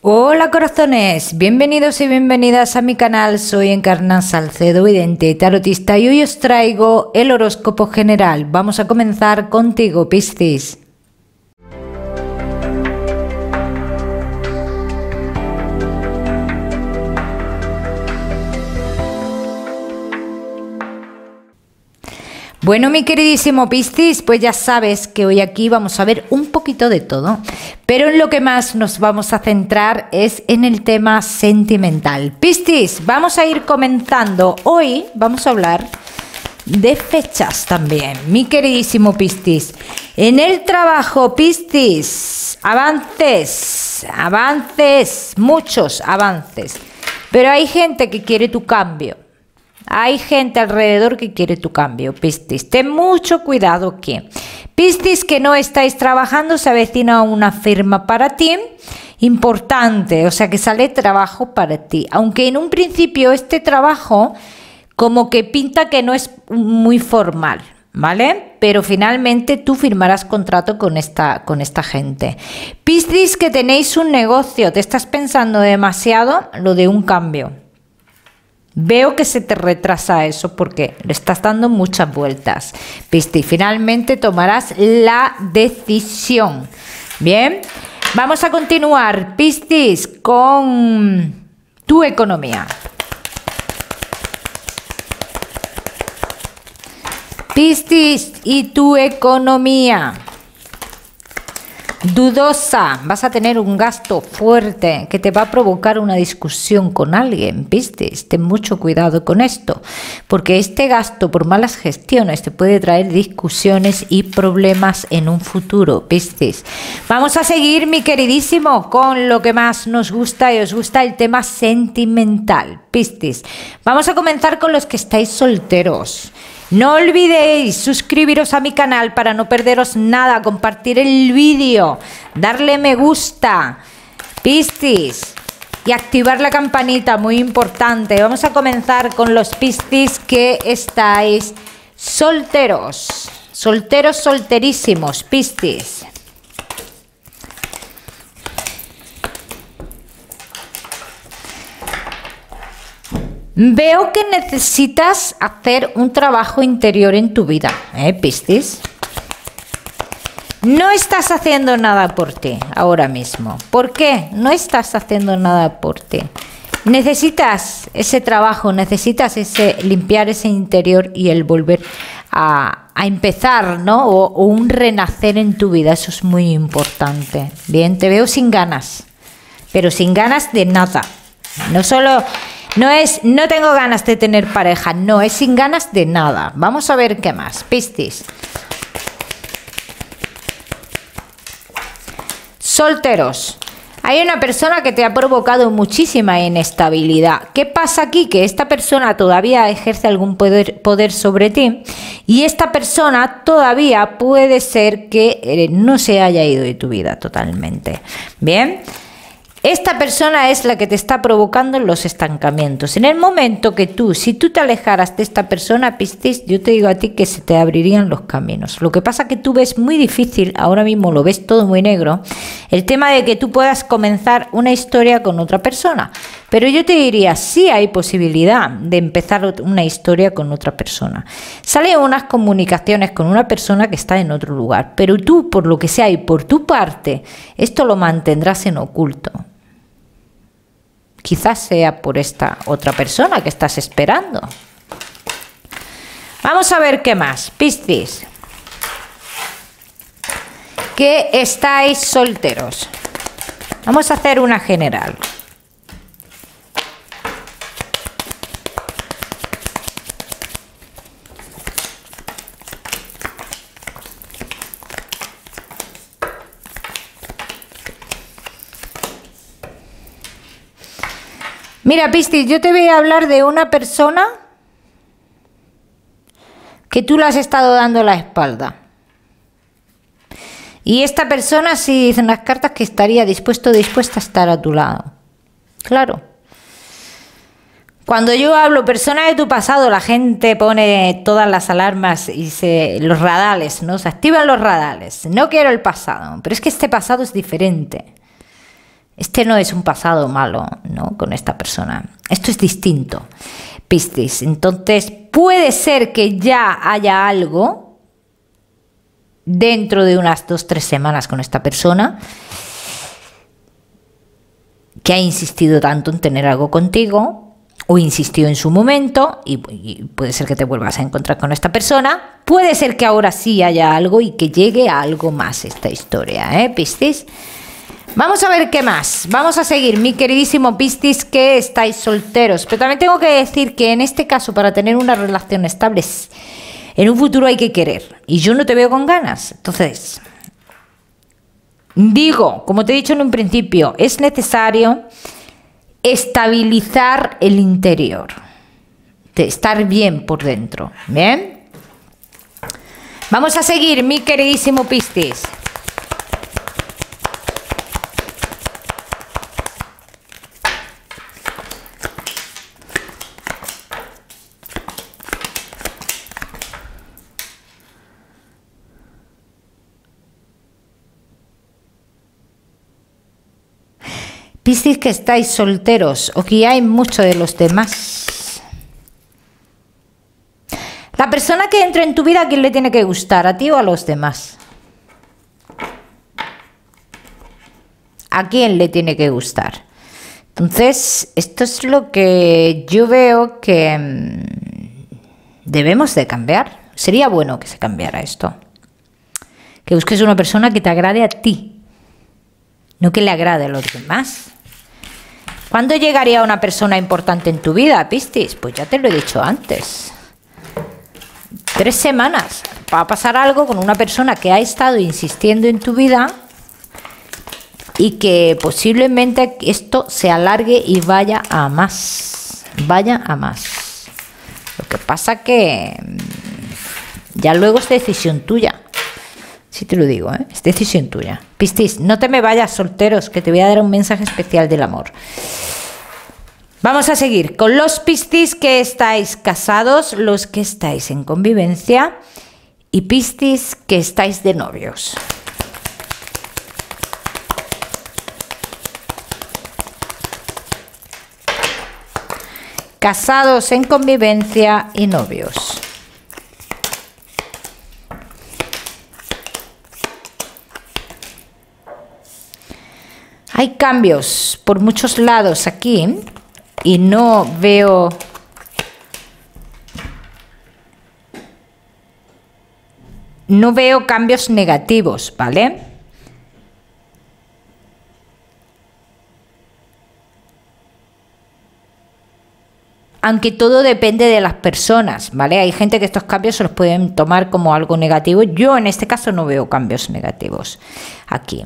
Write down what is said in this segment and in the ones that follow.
Hola corazones, bienvenidos y bienvenidas a mi canal. Soy Encarna Salcedo, vidente tarotista, y hoy os traigo el horóscopo general. Vamos a comenzar contigo, Piscis. Bueno, mi queridísimo Piscis, pues ya sabes que hoy aquí vamos a ver un poquito de todo, pero en lo que más nos vamos a centrar es en el tema sentimental. Piscis, vamos a ir comenzando. Hoy vamos a hablar de fechas también, mi queridísimo Piscis. En el trabajo, Piscis, avances, muchos avances, pero hay gente que quiere tu cambio. Hay gente alrededor que quiere tu cambio, Piscis. Ten mucho cuidado aquí. Piscis, que no estáis trabajando, se avecina una firma para ti importante, o sea que sale trabajo para ti. Aunque en un principio este trabajo como que pinta que no es muy formal, ¿vale? Pero finalmente tú firmarás contrato con esta gente. Piscis, que tenéis un negocio, te estás pensando demasiado lo de un cambio. Veo que se te retrasa eso porque le estás dando muchas vueltas. Piscis, finalmente tomarás la decisión. Bien, vamos a continuar, Piscis, con tu economía. Piscis, y tu economía. Dudosa, vas a tener un gasto fuerte que te va a provocar una discusión con alguien, Piscis. Ten mucho cuidado con esto, porque este gasto por malas gestiones te puede traer discusiones y problemas en un futuro, Piscis. Vamos a seguir, mi queridísimo, con lo que más nos gusta y os gusta, el tema sentimental, Piscis. Vamos a comenzar con los que estáis solteros. No olvidéis suscribiros a mi canal para no perderos nada, compartir el vídeo, darle me gusta, Piscis, y activar la campanita, muy importante. Vamos a comenzar con los Piscis que estáis solteros, solterísimos, Piscis. Veo que necesitas hacer un trabajo interior en tu vida, Piscis. No estás haciendo nada por ti ahora mismo. ¿Por qué? No estás haciendo nada por ti. Necesitas ese trabajo, necesitas limpiar ese interior y el volver a empezar, ¿no? O un renacer en tu vida. Eso es muy importante. Bien, te veo sin ganas, pero sin ganas de nada. No tengo ganas de tener pareja, no, es sin ganas de nada. Vamos a ver qué más, Piscis. Solteros. Hay una persona que te ha provocado muchísima inestabilidad. ¿Qué pasa aquí? Que esta persona todavía ejerce algún poder sobre ti, y esta persona todavía puede ser que no se haya ido de tu vida totalmente. Bien. Esta persona es la que te está provocando los estancamientos. En el momento que si tú te alejaras de esta persona, Piscis, yo te digo a ti que se te abrirían los caminos. Lo que pasa es que tú ves muy difícil, ahora mismo lo ves todo muy negro, el tema de que tú puedas comenzar una historia con otra persona. Pero yo te diría, sí hay posibilidad de empezar una historia con otra persona. Salen unas comunicaciones con una persona que está en otro lugar, pero tú, por lo que sea y por tu parte, esto lo mantendrás en oculto. Quizás sea por esta otra persona que estás esperando. Vamos a ver qué más, Piscis. Que estáis solteros. Vamos a hacer una general. Mira, Piscis, yo te voy a hablar de una persona que tú le has estado dando la espalda. Y esta persona, sí dicen las cartas, que estaría dispuesta a estar a tu lado. Claro. Cuando yo hablo persona de tu pasado, la gente pone todas las alarmas y los radares, ¿no? Se activan los radares. No quiero el pasado, pero es que este pasado es diferente. Este no es un pasado malo, ¿no? Con esta persona. Esto es distinto, Piscis. Entonces, puede ser que ya haya algo dentro de unas 2-3 semanas con esta persona que ha insistido tanto en tener algo contigo, o insistió en su momento, y puede ser que te vuelvas a encontrar con esta persona. Puede ser que ahora sí haya algo y que llegue a algo más esta historia, ¿eh, Piscis? Vamos a ver qué más. Vamos a seguir, mi queridísimo Piscis, que estáis solteros. Pero también tengo que decir que en este caso, para tener una relación estable, en un futuro hay que querer. Y yo no te veo con ganas. Entonces, digo, como te he dicho en un principio, es necesario estabilizar el interior, de estar bien por dentro. ¿Bien? Vamos a seguir, mi queridísimo Piscis. Piscis, que estáis solteros o que hay mucho de los demás. La persona que entra en tu vida, ¿a quién le tiene que gustar? ¿A ti o a los demás? ¿A quién le tiene que gustar? Entonces, esto es lo que yo veo que debemos de cambiar. Sería bueno que se cambiara esto. Que busques una persona que te agrade a ti, no que le agrade a los demás. ¿Cuándo llegaría una persona importante en tu vida, Piscis? Pues ya te lo he dicho antes. 3 semanas. Va a pasar algo con una persona que ha estado insistiendo en tu vida y que posiblemente esto se alargue y vaya a más. Vaya a más. Lo que pasa que ya luego es decisión tuya. Sí te lo digo, ¿eh? Es decisión tuya. Piscis, no te me vayas, solteros, que te voy a dar un mensaje especial del amor. Vamos a seguir con los Piscis que estáis casados, los que estáis en convivencia y Piscis que estáis de novios. Casados, en convivencia y novios. Hay cambios por muchos lados aquí y no veo cambios negativos, ¿vale? Aunque todo depende de las personas, ¿vale? Hay gente que estos cambios se los pueden tomar como algo negativo. Yo en este caso no veo cambios negativos aquí.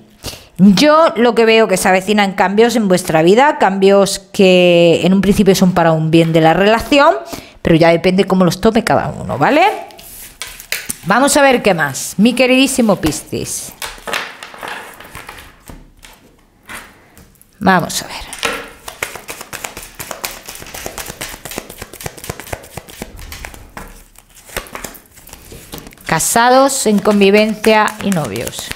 Yo lo que veo que se avecinan cambios en vuestra vida, cambios que en un principio son para un bien de la relación, pero ya depende cómo los tome cada uno, ¿vale? Vamos a ver qué más, mi queridísimo Piscis. Vamos a ver. Casados, en convivencia y novios.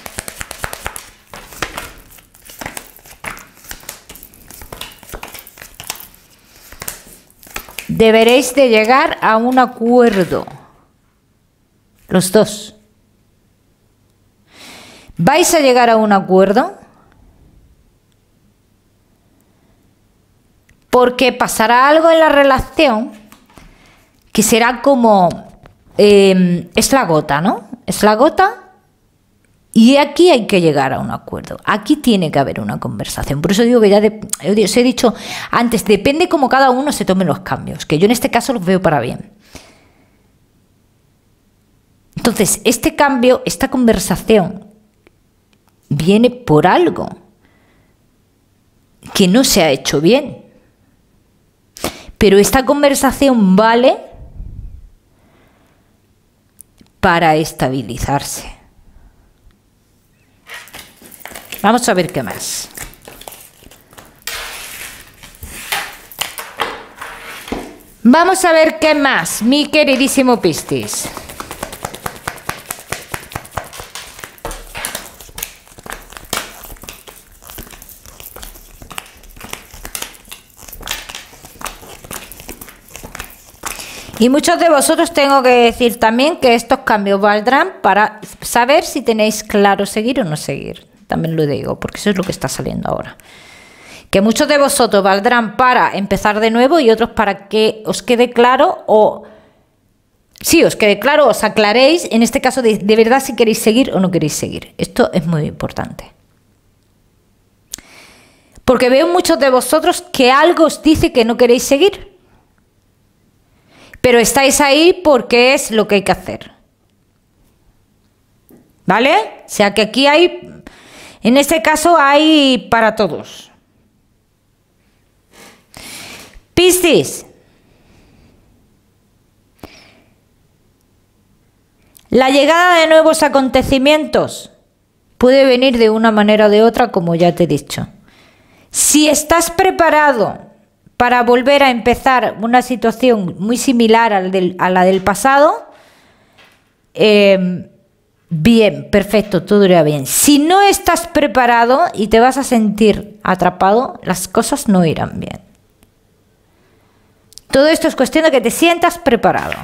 Deberéis de llegar a un acuerdo, los dos. ¿Vais a llegar a un acuerdo? Porque pasará algo en la relación que será como, es la gota, ¿no? Es la gota y aquí hay que llegar a un acuerdo. Aquí tiene que haber una conversación. Por eso digo que ya os he dicho antes, depende cómo cada uno se tome los cambios, que yo en este caso los veo para bien. Entonces, este cambio, esta conversación, viene por algo que no se ha hecho bien. Pero esta conversación vale para estabilizarse. Vamos a ver qué más. Vamos a ver qué más, mi queridísimo Piscis. Y muchos de vosotros tengo que decir también que estos cambios valdrán para saber si tenéis claro seguir o no seguir. También lo digo, porque eso es lo que está saliendo ahora. Que muchos de vosotros valdrán para empezar de nuevo y otros para que os quede claro o... Sí, os quede claro, os aclaréis, en este caso de verdad si queréis seguir o no queréis seguir. Esto es muy importante. Porque veo muchos de vosotros que algo os dice que no queréis seguir. Pero estáis ahí porque es lo que hay que hacer. ¿Vale? O sea que aquí hay, en este caso hay para todos. Piscis. La llegada de nuevos acontecimientos puede venir de una manera o de otra, como ya te he dicho. Si estás preparado para volver a empezar una situación muy similar a la del pasado, bien, perfecto, todo irá bien. Si no estás preparado y te vas a sentir atrapado, las cosas no irán bien. Todo esto es cuestión de que te sientas preparado.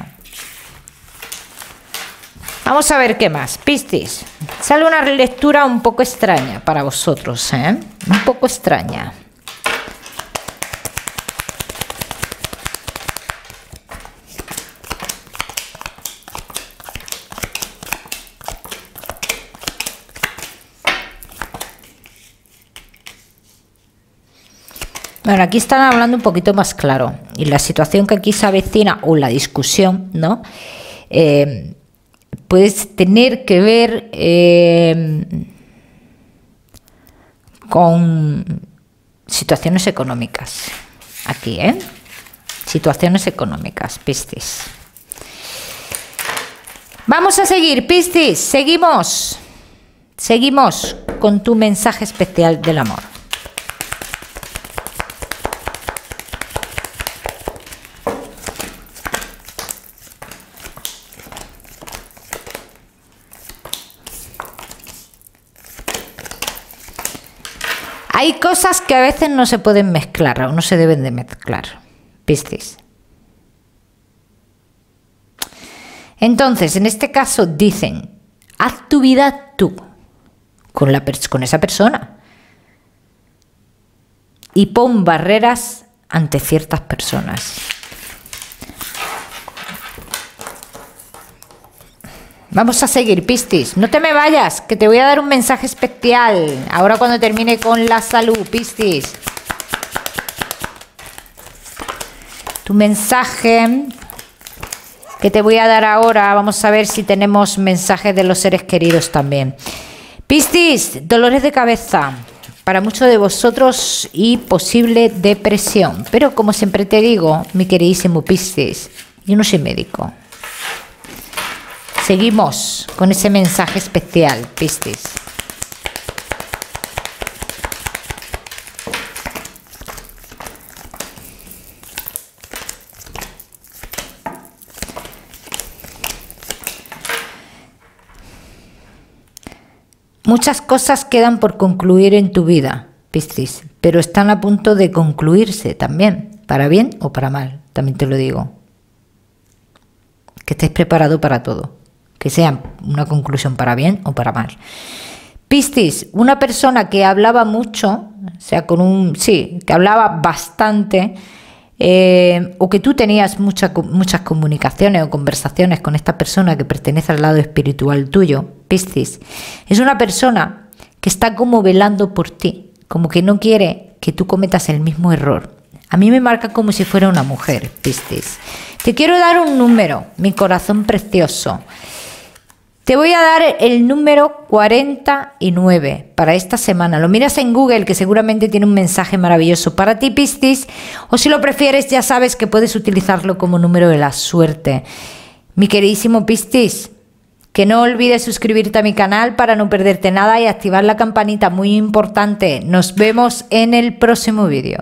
Vamos a ver qué más. Piscis, sale una lectura un poco extraña para vosotros, ¿eh? Un poco extraña. Bueno, aquí están hablando un poquito más claro. Y la situación que aquí se avecina, o la discusión, ¿no? Puedes tener que ver con situaciones económicas. Aquí, ¿eh? Situaciones económicas, Piscis. Vamos a seguir, Piscis. Seguimos. Seguimos con tu mensaje especial del amor. Hay cosas que a veces no se pueden mezclar o no se deben de mezclar, Piscis. Entonces, en este caso dicen, haz tu vida tú con esa persona y pon barreras ante ciertas personas. Vamos a seguir, Piscis. No te me vayas, que te voy a dar un mensaje especial. Ahora cuando termine con la salud, Piscis. Tu mensaje que te voy a dar ahora. Vamos a ver si tenemos mensajes de los seres queridos también. Piscis, dolores de cabeza para muchos de vosotros y posible depresión. Pero como siempre te digo, mi queridísimo Piscis, yo no soy médico. Seguimos con ese mensaje especial, Piscis. Muchas cosas quedan por concluir en tu vida, Piscis, pero están a punto de concluirse también, para bien o para mal, también te lo digo. Que estés preparado para todo. Que sea una conclusión para bien o para mal. Piscis, una persona que hablaba mucho, o sea, que hablaba bastante, o que tú tenías muchas comunicaciones o conversaciones con esta persona que pertenece al lado espiritual tuyo, Piscis, es una persona que está como velando por ti, como que no quiere que tú cometas el mismo error. A mí me marca como si fuera una mujer, Piscis. Te quiero dar un número, mi corazón precioso. Te voy a dar el número 49 para esta semana. Lo miras en Google, que seguramente tiene un mensaje maravilloso para ti, Piscis. O si lo prefieres, ya sabes que puedes utilizarlo como número de la suerte. Mi queridísimo Piscis, que no olvides suscribirte a mi canal para no perderte nada y activar la campanita, muy importante. Nos vemos en el próximo vídeo.